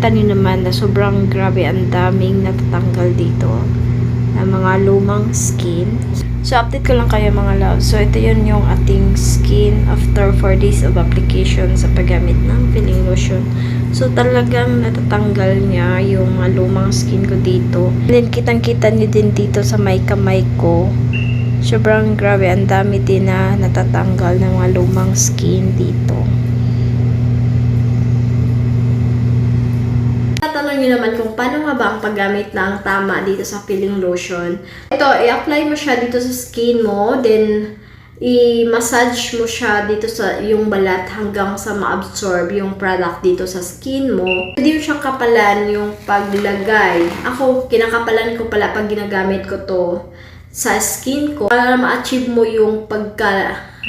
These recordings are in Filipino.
Kita niyo naman na sobrang grabe, ang daming natatanggal dito na mga lumang skin. So, update ko lang kayo mga love. So, ito yun yung ating skin after 4 days of application sa paggamit ng peeling lotion. So, talagang natatanggal niya yung mga lumang skin ko dito. And then, kitang-kita niyo din dito sa may kamay ko. Sobrang grabe, ang dami din na natatanggal ng mga lumang skin dito. Tatanong nyo naman kung paano nga ba ang paggamit ng tama dito sa peeling lotion. Ito, i-apply mo siya dito sa skin mo, then i-massage mo siya dito sa yung balat hanggang sa ma-absorb yung product dito sa skin mo. Pwede mo siyang kapalan yung paglagay. Ako, kinakapalan ko pala pag ginagamit ko to sa skin ko para ma-achieve mo yung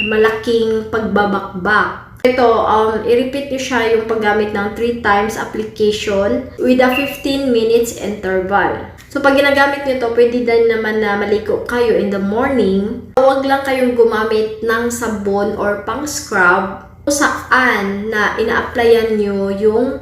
malaking pagbabakbak. Ito, i-repeat nyo siya yung paggamit ng 3 times application with a 15 minutes interval. So, pag ginagamit nyo to, pwede din naman na maliko kayo in the morning. Huwag lang kayong gumamit ng sabon or pang-scrub kung saan na ina-applyan nyo yung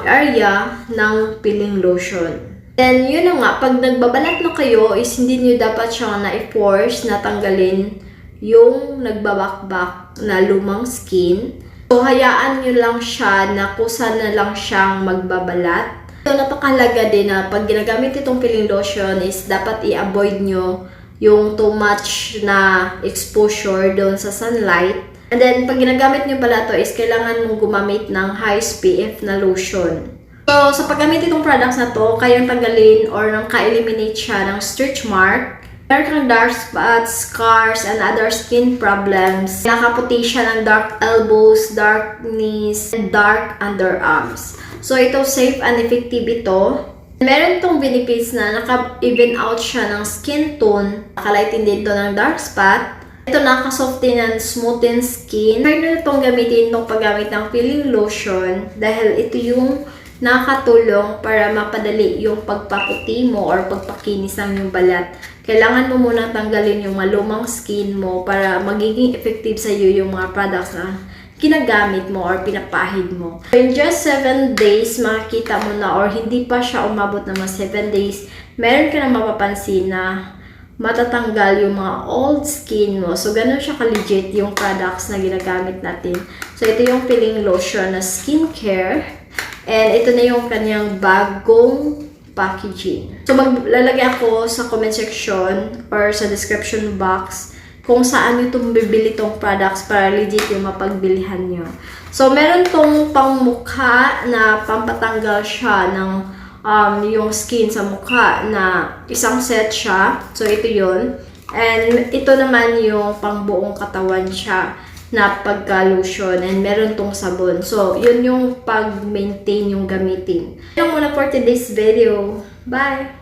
area ng peeling lotion. Then, yun na nga, pag nagbabalat na kayo, is hindi nyo dapat siya na-force na tanggalin yung nagbabakbak na lumang skin. So, hayaan nyo lang siya na kusa na lang siyang magbabalat. So, napakahalaga din na pag ginagamit itong peeling lotion is dapat i-avoid nyo yung too much na exposure doon sa sunlight. And then, pag ginagamit nyo pala to is kailangan mong gumamit ng high SPF na lotion. So, sa paggamit itong products na to, kayang tanggalin or nang ka-eliminate siya ng stretch mark, meron kang dark spots, scars, and other skin problems. Nakaputi siya ng dark elbows, dark knees, and dark underarms. So, ito safe and effective ito. Meron itong benefits na naka-even out siya ng skin tone. Nakalighten din ito ng dark spot. Ito naka-soften and smoothen skin. Meron itong gamitin itong paggamit ng peeling lotion dahil ito yung nakatulong para mapadali yung pagpaputi mo or pagpakinis ng yung balat. Kailangan mo muna tanggalin yung malumang skin mo para magiging effective sa iyo yung mga products na ginagamit mo or pinapahid mo. In just 7 days, makikita mo na or hindi pa siya umabot ng mga 7 days, meron ka na mapapansin na matatanggal yung mga old skin mo. So, ganun siya ka-legit yung products na ginagamit natin. So, ito yung peeling lotion na skincare. And ito na yung kanyang bagong packaging. So, maglalagay ako sa comment section or sa description box kung saan nyo itong bibili itong products para legit yung mapagbilihan nyo. So, meron itong pangmukha na pampatanggal siya ng yung skin sa mukha na isang set siya. So, ito yun. And ito naman yung pangbuong katawan siya na pagka-lotion, and meron tong sabon. So, yun yung pag-maintain yung gamitin. Yan muna for today's video. Bye!